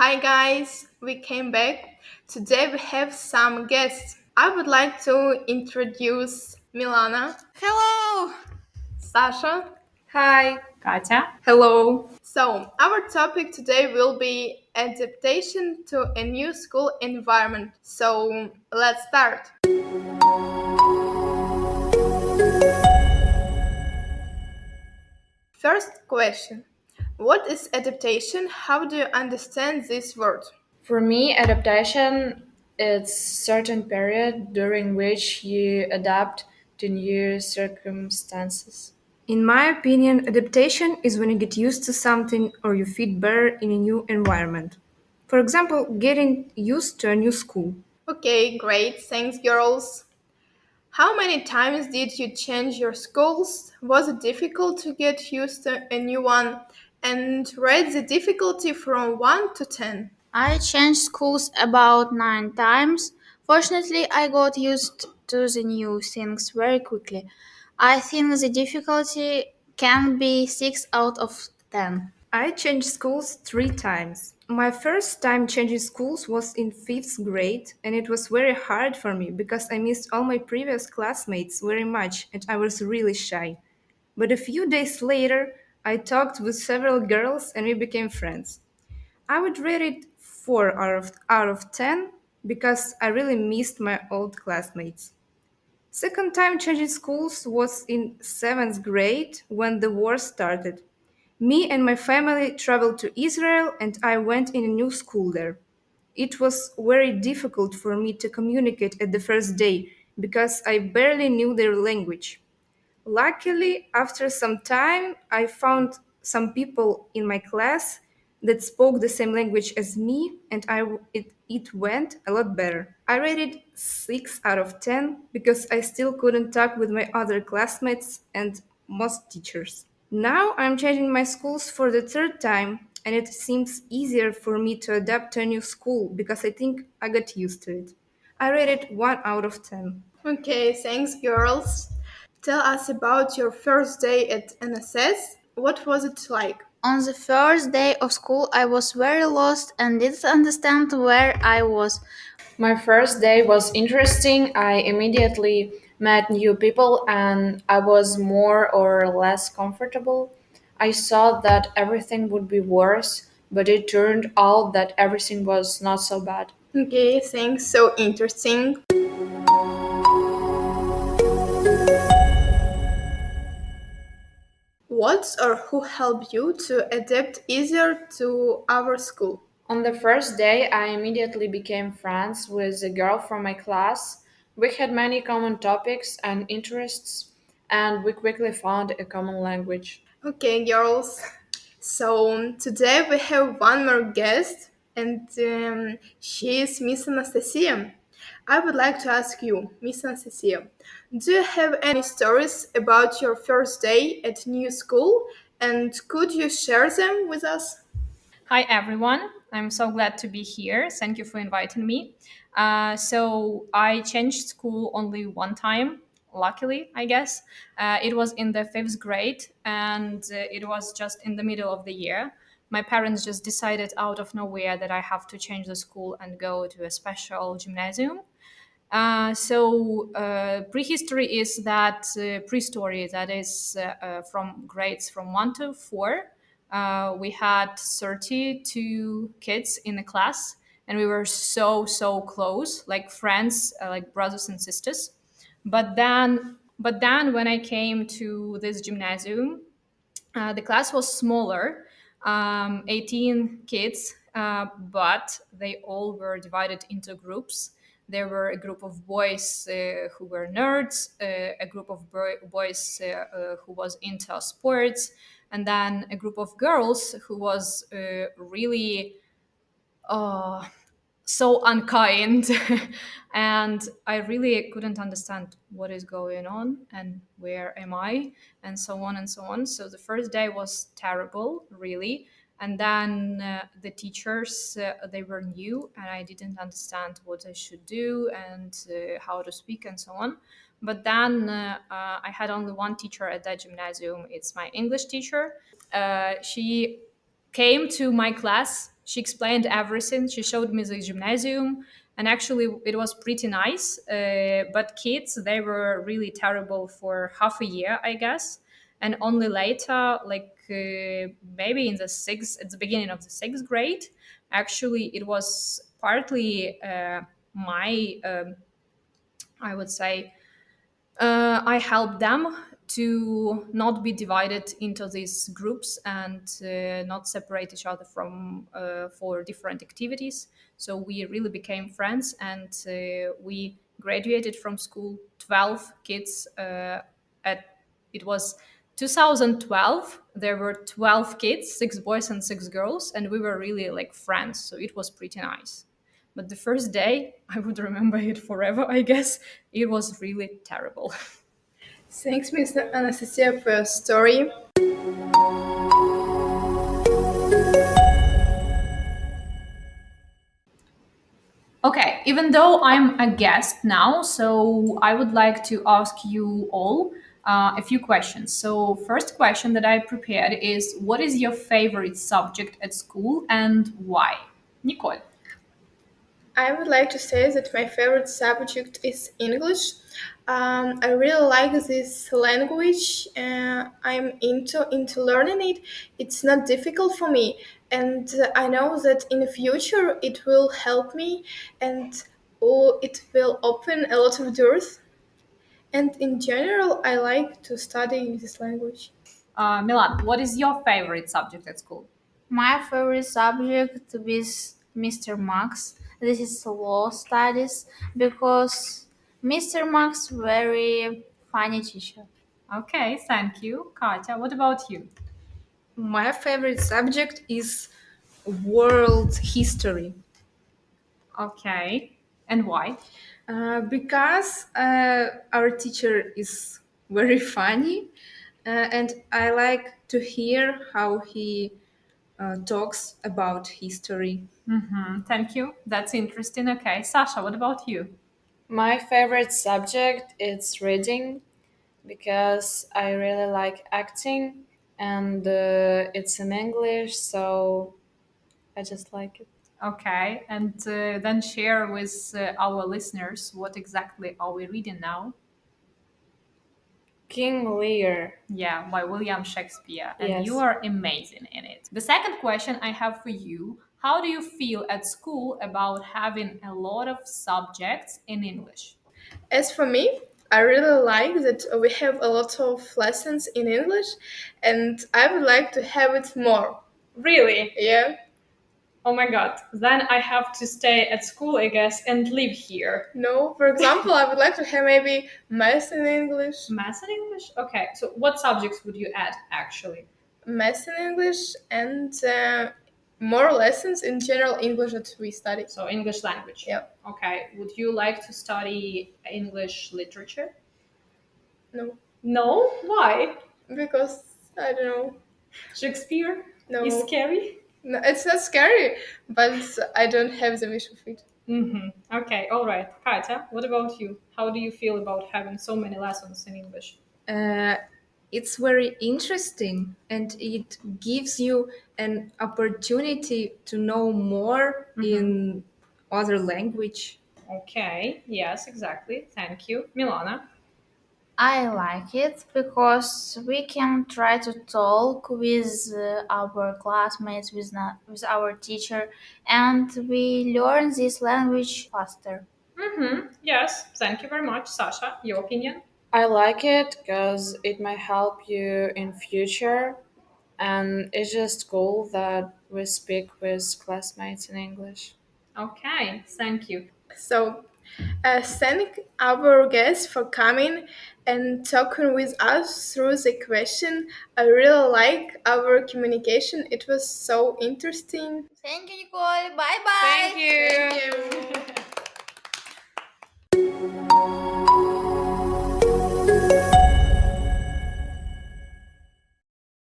Hi guys, we came back. Today we have some guests. I would like to introduce Milana, Hello! Sasha. Hi, Katya. Hello. So, our topic today will be adaptation to a new school environment. So, let's start. First question. What is adaptation? How do you understand this word? For me, adaptation is certain period during which you adapt to new circumstances. In my opinion, adaptation is when you get used to something or you fit better in a new environment. For example, getting used to a new school. Okay, great. Thanks, girls. How many times did you change your schools? Was it difficult to get used to a new one? And rate the difficulty from 1 to 10. I changed schools about 9 times. Fortunately, I got used to the new things very quickly. I think the difficulty can be 6 out of 10. I changed schools 3 times. My first time changing schools was in 5th grade, and it was very hard for me because I missed all my previous classmates very much and I was really shy. But a few days later, I talked with several girls and we became friends. I would rate it 4 out of 10 because I really missed my old classmates. Second time changing schools was in 7th grade when the war started. Me and my family traveled to Israel and I went in a new school there. It was very difficult for me to communicate at the first day because I barely knew their language. Luckily, after some time, I found some people in my class that spoke the same language as me, and it went a lot better. I rated 6 out of 10 because I still couldn't talk with my other classmates and most teachers. Now I'm changing my schools for the third time, and it seems easier for me to adapt to a new school because I think I got used to it. I rated 1 out of 10. Okay, thanks, girls. Tell us about your first day at NSS. What was it like? On the first day of school, I was very lost and didn't understand where I was. My first day was interesting. I immediately met new people and I was more or less comfortable. I thought that everything would be worse, but it turned out that everything was not so bad. Okay, thanks. So interesting. What or who helped you to adapt easier to our school? On the first day, I immediately became friends with a girl from my class. We had many common topics and interests, and we quickly found a common language. Okay, girls. So today we have one more guest, and she is Miss Anastasia. I would like to ask you, Miss Anastasia, do you have any stories about your first day at new school, and could you share them with us? Hi, everyone. I'm so glad to be here. Thank you for inviting me. So, I changed school only one time, luckily, I guess. It was in the 5th grade, and it was just in the middle of the year. My parents just decided out of nowhere that I have to change the school and go to a special gymnasium. Prehistory is that pre-story that is from grades from 1 to 4. We had 32 kids in the class, and we were so close, like friends, like brothers and sisters. But then when I came to this gymnasium, the class was smaller, 18 kids, but they all were divided into groups. There were a group of boys who were nerds, a group of boys who was into sports, and then a group of girls who was really uh, so unkind. And I really couldn't understand what is going on and where am I, and so on and so on. So the first day was terrible, really. And then the teachers, they were new and I didn't understand what I should do and how to speak and so on. But then I had only one teacher at that gymnasium. It's my English teacher. She came to my class She explained everything. She showed me the gymnasium, and actually, it was pretty nice. But kids, they were really terrible for half a year, I guess, and only later, like maybe in the sixth, at the beginning of the sixth grade, actually, it was partly my, I would say, I help them to not be divided into these groups and not separate each other from for different activities. So we really became friends, and we graduated from school. 12 kids at it was 2012. There were 12 kids, 6 boys and 6 girls, and we were really like friends. So it was pretty nice. But the first day, I would remember it forever, I guess. It was really terrible. Thanks, Miss Anastasia, for your story. Okay, even though I'm a guest now, so I would like to ask you all a few questions. So, first question that I prepared is, what is your favorite subject at school and why? Nicole. I would like to say that my favorite subject is English. I really like this language. I'm into learning it. It's not difficult for me, and I know that in the future it will help me, and it will open a lot of doors. And in general, I like to study this language. Milan, what is your favorite subject at school? My favorite subject is Mr. Max. This is law studies because Mr. Max very funny teacher. Okay, thank you. Katya, what about you? My favorite subject is world history. Okay, and why? Because our teacher is very funny, and I like to hear how he talks about history. Thank you. That's interesting. Okay, Sasha, what about you? My favorite subject is reading because I really like acting and it's in English, so I just like it. Okay, and then share with our listeners what exactly are we reading now? King Lear. Yeah, by William Shakespeare, and you Yes. are amazing in it. The second question I have for you: how do you feel at school about having a lot of subjects in English? As for me, I really like that we have a lot of lessons in English, and I would like to have it more. Really? Yeah. Oh my god. Then I have to stay at school, I guess, and live here. No, for example, I would like to have maybe math in English, Math and English? Okay, so what subjects would you add actually? math in English, and more lessons in general English that we study. So English language. Yeah. Okay. Would you like to study English literature? No, No? Why? because I don't know. Shakespeare No, is scary? no, it's not scary, but I don't have the wish of it. Okay, all right. Katya, what about you? How do you feel about having so many lessons in English? Uh, it's very interesting and it gives you an opportunity to know more in other language. Okay, yes, exactly. Thank you. Milana? I like it because we can try to talk with our classmates, with our teacher, and we learn this language faster. Yes, thank you very much. Sasha, your opinion? I like it because it might help you in future, and it's just cool that we speak with classmates in English. Okay, thank you. So, thank our guests for coming and talking with us through the question. I really like our communication. It was so interesting. Thank you, Nicole. Bye bye. Thank you. Thank you.